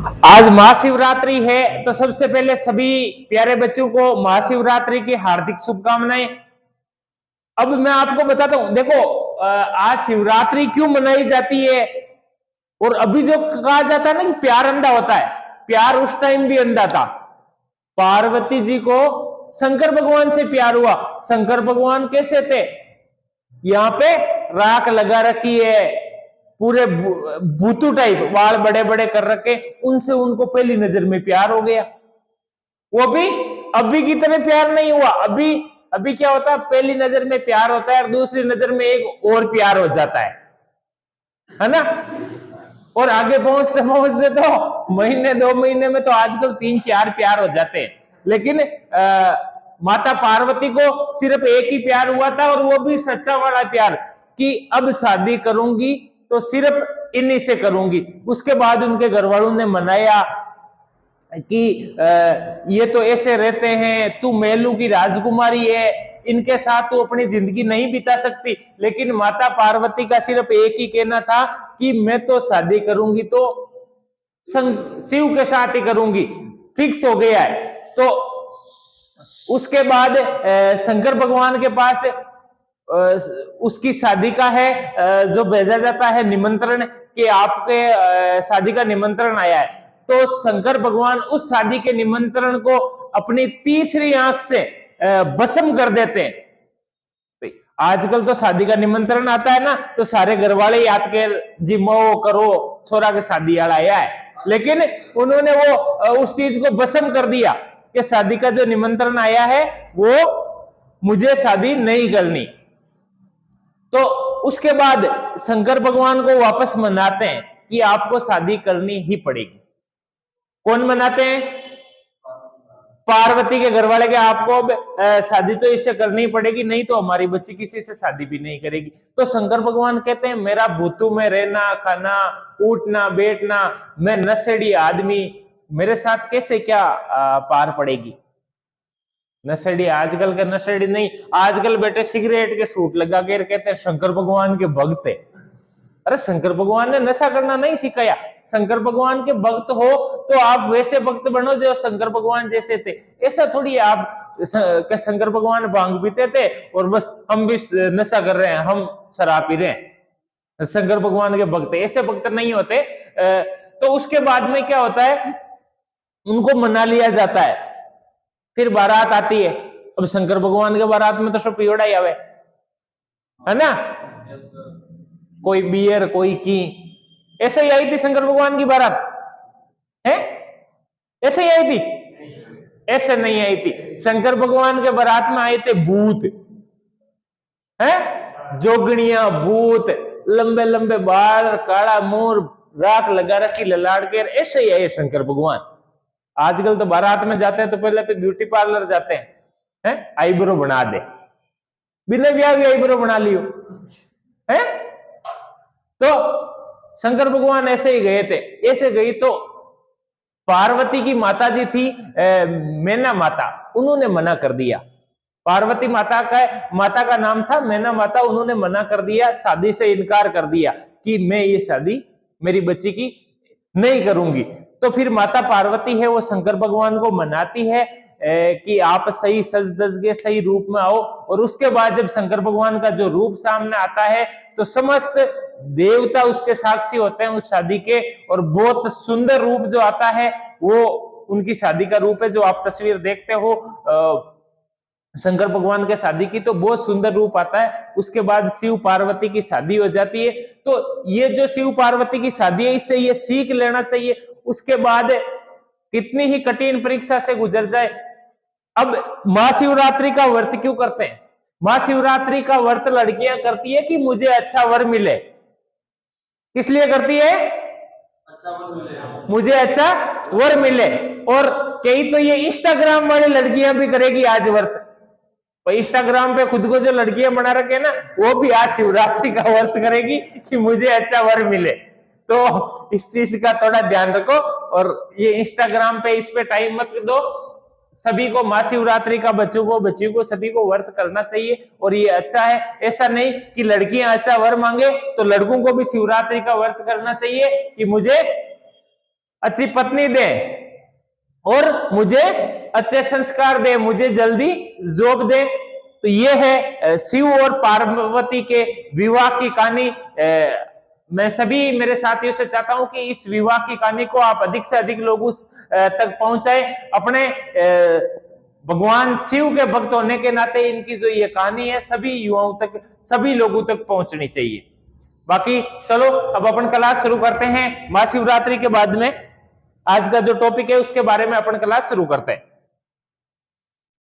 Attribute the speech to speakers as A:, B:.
A: आज महाशिवरात्रि है, तो सबसे पहले सभी प्यारे बच्चों को महाशिवरात्रि की हार्दिक शुभकामनाएं। अब मैं आपको बताता हूं, देखो आज शिवरात्रि क्यों मनाई जाती है। और अभी जो कहा जाता है ना कि प्यार अंधा होता है, प्यार उस टाइम भी अंधा था। पार्वती जी को शंकर भगवान से प्यार हुआ। शंकर भगवान कैसे थे, यहाँ पे राख लगा रखी है, पूरे भूतू टाइप, बाल बड़े बड़े कर रखे, उनसे उनको पहली नजर में प्यार हो गया। वो भी अभी की तरह प्यार नहीं हुआ। अभी अभी क्या होता है, पहली नजर में प्यार होता है और दूसरी नजर में एक और प्यार हो जाता है ना। और आगे पहुंचते पहुंचते तो महीने 2 महीने में तो आजकल 3-4 प्यार हो जाते हैं। लेकिन माता पार्वती को सिर्फ एक ही प्यार हुआ था, और वो भी सच्चा वाला प्यार, कि अब शादी करूंगी तो सिर्फ इन्हीं से करूंगी। उसके बाद उनके घर वालों ने मनाया कि ये तो ऐसे रहते हैं, तू मेलू की राजकुमारी है, इनके साथ तू अपनी जिंदगी नहीं बिता सकती। लेकिन माता पार्वती का सिर्फ एक ही कहना था कि मैं तो शादी करूंगी तो शिव के साथ ही करूंगी, फिक्स हो गया है। तो उसके बाद शंकर भगवान के पास उसकी शादी का है जो भेजा जाता है निमंत्रण, कि आपके शादी का निमंत्रण आया है। तो शंकर भगवान उस शादी के निमंत्रण को अपनी तीसरी आंख से भस्म कर देते हैं। आजकल तो शादी का निमंत्रण आता है ना, तो सारे घर वाले याद के जी मो करो, छोरा के शादी वाला आया है। लेकिन उन्होंने वो उस चीज को भस्म कर दिया कि शादी का जो निमंत्रण आया है वो मुझे शादी नहीं करनी। तो उसके बाद शंकर भगवान को वापस मनाते हैं कि आपको शादी करनी ही पड़ेगी। कौन मनाते हैं? पार्वती के घर वाले, के आपको शादी तो इससे करनी ही पड़ेगी, नहीं तो हमारी बच्ची किसी से शादी भी नहीं करेगी। तो शंकर भगवान कहते हैं मेरा भूतू में रहना, खाना, उठना बैठना, मैं नशेड़ी आदमी, मेरे साथ कैसे क्या पार पड़ेगी। नशेड़ी आजकल के नशेड़ी नहीं, आजकल बेटे सिगरेट के सूट लगा के कहते हैं शंकर भगवान के भक्त है। अरे शंकर भगवान ने नशा करना नहीं सिखाया। शंकर भगवान के भक्त हो तो आप वैसे भक्त बनो जो शंकर भगवान जैसे थे। ऐसा थोड़ी आप शंकर भगवान भांग पीते थे और बस हम भी नशा कर रहे हैं, हम शराब पी रहे हैं, शंकर भगवान के भक्त, ऐसे भक्त नहीं होते। तो उसके बाद में क्या होता है, उनको मना लिया जाता है। फिर बारात आती है। अब शंकर भगवान के बारात में तो सब पियोड़ा ही आवे, है ना, कोई बियर कोई की। ऐसे ही आई थी शंकर भगवान की बारात है, ऐसे ही आई थी? ऐसे नहीं आई थी। शंकर भगवान के बारात में आए थे भूत, है, जोगणिया भूत, लंबे लंबे बाल, काला मोर, राख लगा रखी ललाड़ के, ऐसे ही आए शंकर भगवान। आजकल तो बारात में जाते हैं तो पहले तो ब्यूटी पार्लर जाते हैं, आईब्रो बना दे, बिना ब्याह भी आईब्रो बना लियो, है। तो शंकर भगवान ऐसे ही गए थे। ऐसे गई तो पार्वती की माता जी थी मैना माता, उन्होंने मना कर दिया। पार्वती माता का नाम था मैना माता। उन्होंने मना कर दिया, शादी से इनकार कर दिया कि मैं ये शादी मेरी बच्ची की नहीं करूंगी। तो फिर माता पार्वती है वो शंकर भगवान को मनाती है कि आप सही सज धज के सही रूप में आओ। और उसके बाद जब शंकर भगवान का जो रूप सामने आता है तो समस्त देवता उसके साक्षी होते हैं उस शादी के। और बहुत सुंदर रूप जो आता है वो उनकी शादी का रूप है, जो आप तस्वीर देखते हो शंकर भगवान के शादी की, तो बहुत सुंदर रूप आता है। उसके बाद शिव पार्वती की शादी हो जाती है। तो ये जो शिव पार्वती की शादी है, इससे ये सीख लेना चाहिए। उसके बाद कितनी ही कठिन परीक्षा से गुजर जाए। अब महाशिवरात्रि का व्रत क्यों करते हैं? महाशिवरात्रि का व्रत लड़कियां करती है कि मुझे अच्छा वर मिले। किस लिए करती है? अच्छा वर मिले, मुझे अच्छा वर मिले। और कई तो ये इंस्टाग्राम वाली लड़कियां भी करेगी आज व्रत। तो इंस्टाग्राम पे खुद को जो लड़कियां बना रखे ना, वो भी आज शिवरात्रि का व्रत करेगी कि मुझे अच्छा वर मिले। तो इस चीज का थोड़ा ध्यान रखो। और ये इंस्टाग्राम पे इस पे टाइम मत दो। सभी को महाशिवरात्रि का बच्चों को बच्चियों को सभी को व्रत करना चाहिए और ये अच्छा है। ऐसा नहीं कि लड़कियां अच्छा वर मांगे तो लड़कों को भी शिवरात्रि का व्रत करना चाहिए कि मुझे अच्छी पत्नी दे और मुझे अच्छे संस्कार दे, मुझे जल्दी जॉब दे। तो ये है शिव और पार्वती के विवाह की कहानी। मैं सभी मेरे साथियों से चाहता हूं कि इस विवाह की कहानी को आप अधिक से अधिक लोगों तक पहुंचाएं। अपने भगवान शिव के भक्त होने के नाते इनकी जो ये कहानी है सभी युवाओं तक, सभी लोगों तक पहुंचनी चाहिए। बाकी चलो अब अपन क्लास शुरू करते हैं। महाशिवरात्रि के बाद में आज का जो टॉपिक है उसके बारे में अपन क्लास शुरू करते हैं।